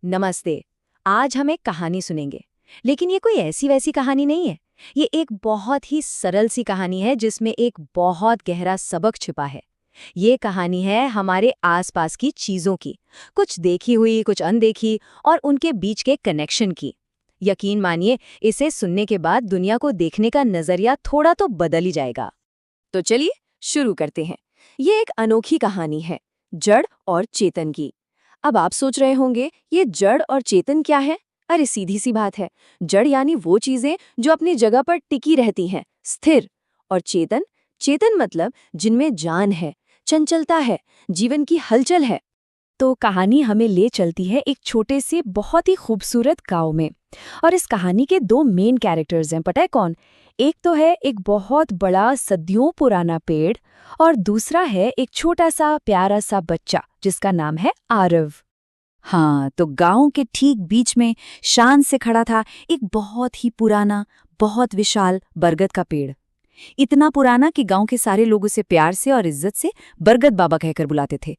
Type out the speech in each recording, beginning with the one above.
नमस्ते। आज हम एक कहानी सुनेंगे, लेकिन ये कोई ऐसी वैसी कहानी नहीं है। ये एक बहुत ही सरल सी कहानी है जिसमें एक बहुत गहरा सबक छिपा है। ये कहानी है हमारे आसपास की चीजों की, कुछ देखी हुई, कुछ अनदेखी, और उनके बीच के कनेक्शन की। यकीन मानिए, इसे सुनने के बाद दुनिया को देखने का नजरिया थोड़ा तो बदल ही जाएगा। तो चलिए शुरू करते हैं। ये एक अनोखी कहानी है, जड़ और चेतन की। अब आप सोच रहे होंगे, ये जड़ और चेतन क्या है? अरे सीधी सी बात है। जड़ यानी वो चीजें जो अपनी जगह पर टिकी रहती हैं, स्थिर। और चेतन, चेतन मतलब जिनमें जान है, चंचलता है, जीवन की हलचल है। तो कहानी हमें ले चलती है एक छोटे से बहुत ही खूबसूरत गांव में। और इस कहानी के दो मेन कैरेक्टर्स हैं, पता है कौन? एक तो है एक बहुत बड़ा सदियों पुराना पेड़, और दूसरा है एक छोटा सा प्यारा सा बच्चा जिसका नाम है आरव। हाँ, तो गांव के ठीक बीच में शान से खड़ा था एक बहुत ही पुराना, बहुत विशाल बरगद का पेड़। इतना पुराना कि गांव के सारे लोग उसे प्यार से और इज्जत से बरगद बाबा कहकर बुलाते थे।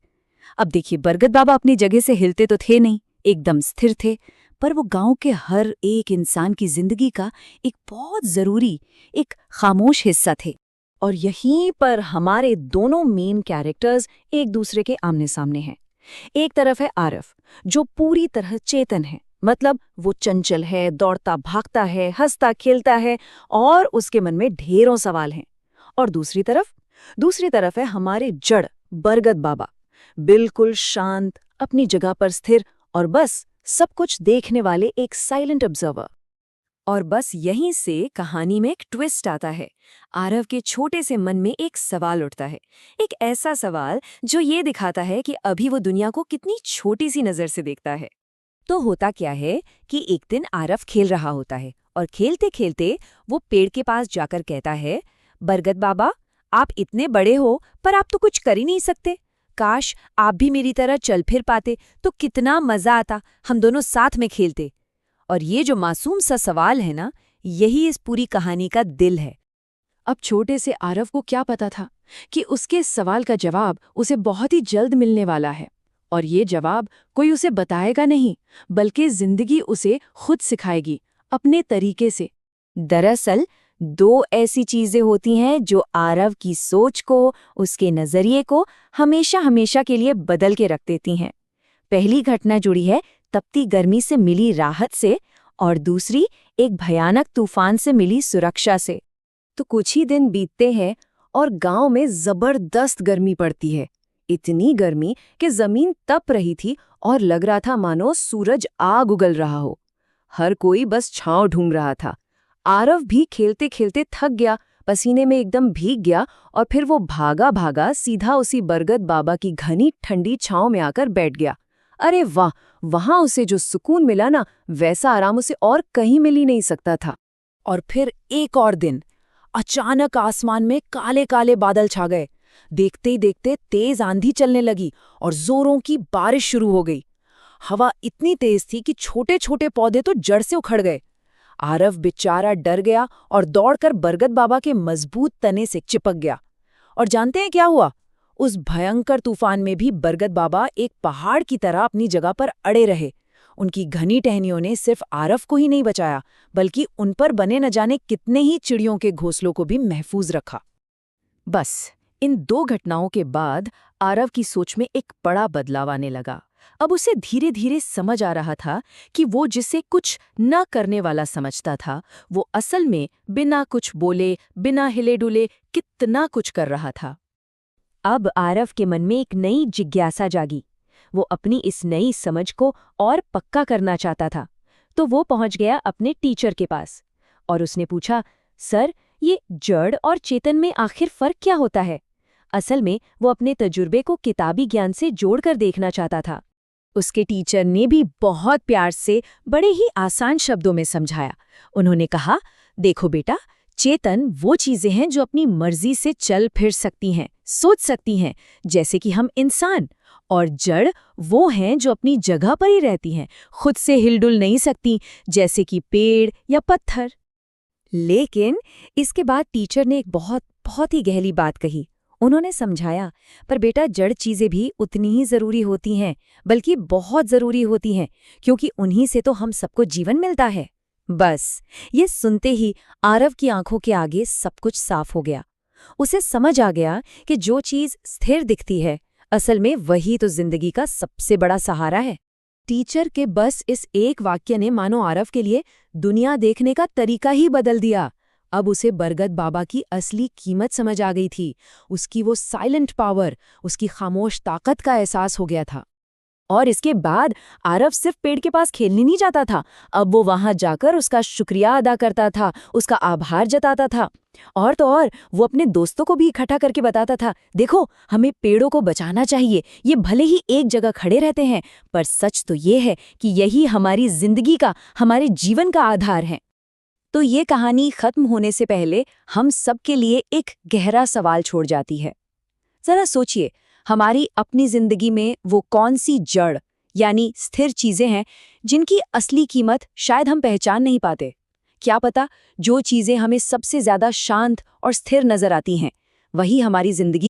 अब देखिए, बरगद बाबा अपनी जगह से हिलते तो थे नहीं, एकदम स्थिर थे, पर वो गांव के हर एक इंसान की जिंदगी का एक बहुत जरूरी, एक खामोश हिस्सा थे। और यहीं पर हमारे दोनों मेन कैरेक्टर्स एक दूसरे के आमने सामने हैं। एक तरफ है आरव, जो पूरी तरह चेतन है, मतलब वो चंचल है, दौड़ता भागता है, हंसता खेलता है, और उसके मन में ढेरों सवाल हैं। और दूसरी तरफ है हमारे जड़ बरगद बाबा, बिल्कुल शांत, अपनी जगह पर स्थिर, और बस सब कुछ देखने वाले एक साइलेंट ऑब्जर्वर। और बस यहीं से कहानी में एक ट्विस्ट आता है। आरव के छोटे से मन में एक सवाल उठता है, एक ऐसा सवाल जो ये दिखाता है कि अभी वो दुनिया को कितनी छोटी सी नजर से देखता है। तो होता क्या है कि एक दिन आरव खेल रहा होता है, और खेलते खेलते वो पेड़ के पास जाकर कहता है, बरगद बाबा, आप इतने बड़े हो पर आप तो कुछ कर ही नहीं सकते। काश आप भी मेरी तरह चल फिर पाते तो कितना मजा आता, हम दोनों साथ में खेलते। और ये जो मासूम सा सवाल है ना, यही इस पूरी कहानी का दिल है। अब छोटे से आरव को क्या पता था कि उसके सवाल का जवाब उसे बहुत ही जल्द मिलने वाला है। और ये जवाब कोई उसे बताएगा नहीं, बल्कि जिंदगी उसे खुद सिखाएगी, अपने तरीके से। दरअसल दो ऐसी चीजें होती हैं जो आरव की सोच को, उसके नजरिए को हमेशा हमेशा के लिए बदल के रख देती हैं। पहली घटना जुड़ी है तपती गर्मी से मिली राहत से, और दूसरी एक भयानक तूफान से मिली सुरक्षा से। तो कुछ ही दिन बीतते हैं और गांव में जबरदस्त गर्मी पड़ती है। इतनी गर्मी कि जमीन तप रही थी और लग रहा था मानो सूरज आग उगल रहा हो। हर कोई बस छांव ढूंढ रहा था। आरव भी खेलते खेलते थक गया, पसीने में एकदम भीग गया, और फिर वो भागा भागा सीधा उसी बरगद बाबा की घनी ठंडी छांव में आकर बैठ गया। अरे वाह, वहां उसे जो सुकून मिला ना, वैसा आराम उसे और कहीं मिल ही नहीं सकता था। और फिर एक और दिन अचानक आसमान में काले काले बादल छा गए। देखते ही देखते तेज आंधी चलने लगी और जोरों की बारिश शुरू हो गई। हवा इतनी तेज थी कि छोटे छोटे पौधे तो जड़ से उखड़ गए। आरव बेचारा डर गया और दौड़कर बरगद बाबा के मजबूत तने से चिपक गया। और जानते हैं क्या हुआ? उस भयंकर तूफान में भी बरगद बाबा एक पहाड़ की तरह अपनी जगह पर अड़े रहे। उनकी घनी टहनियों ने सिर्फ आरव को ही नहीं बचाया, बल्कि उन पर बने न जाने कितने ही चिड़ियों के घोंसलों को भी महफूज रखा। बस इन दो घटनाओं के बाद आरव की सोच में एक बड़ा बदलाव आने लगा। अब उसे धीरे धीरे समझ आ रहा था कि वो जिसे कुछ न करने वाला समझता था, वो असल में बिना कुछ बोले, बिना हिले डुले कितना कुछ कर रहा था। अब आरव के मन में एक नई जिज्ञासा जागी। वो अपनी इस नई समझ को और पक्का करना चाहता था। तो वो पहुंच गया अपने टीचर के पास और उसने पूछा, सर, ये जड़ और चेतन में आखिर फर्क क्या होता है? असल में वो अपने तजुर्बे को किताबी ज्ञान से जोड़कर देखना चाहता था। उसके टीचर ने भी बहुत प्यार से बड़े ही आसान शब्दों में समझाया। उन्होंने कहा, देखो बेटा, चेतन वो चीजें हैं जो अपनी मर्जी से चल फिर सकती हैं, सोच सकती हैं, जैसे कि हम इंसान। और जड़ वो हैं जो अपनी जगह पर ही रहती हैं, खुद से हिलडुल नहीं सकती, जैसे कि पेड़ या पत्थर। लेकिन इसके बाद टीचर ने एक बहुत बहुत ही गहरी बात कही। उन्होंने समझाया, पर बेटा जड़ चीजें भी उतनी ही जरूरी होती हैं, बल्कि बहुत जरूरी होती हैं, क्योंकि उन्हीं से तो हम सबको जीवन मिलता है। बस ये सुनते ही आरव की आंखों के आगे सब कुछ साफ हो गया। उसे समझ आ गया कि जो चीज स्थिर दिखती है, असल में वही तो जिंदगी का सबसे बड़ा सहारा है। टीचर के बस इस एक वाक्य ने मानो आरव के लिए दुनिया देखने का तरीका ही बदल दिया। अब उसे बरगद बाबा की असली कीमत समझ आ गई थी, उसकी वो साइलेंट पावर, उसकी खामोश ताकत का एहसास हो गया था। और इसके बाद आरव सिर्फ पेड़ के पास खेलने नहीं जाता था, अब वो वहां जाकर उसका शुक्रिया अदा करता था, उसका आभार जताता था। और तो और वो अपने दोस्तों को भी इकट्ठा करके बताता था, देखो हमें पेड़ों को बचाना चाहिए, ये भले ही एक जगह खड़े रहते हैं, पर सच तो ये है कि यही हमारी जिंदगी का, हमारे जीवन का आधार है। तो ये कहानी खत्म होने से पहले हम सबके लिए एक गहरा सवाल छोड़ जाती है। जरा सोचिए, हमारी अपनी जिंदगी में वो कौन सी जड़ यानी स्थिर चीजें हैं जिनकी असली कीमत शायद हम पहचान नहीं पाते। क्या पता जो चीजें हमें सबसे ज्यादा शांत और स्थिर नजर आती हैं, वही हमारी जिंदगी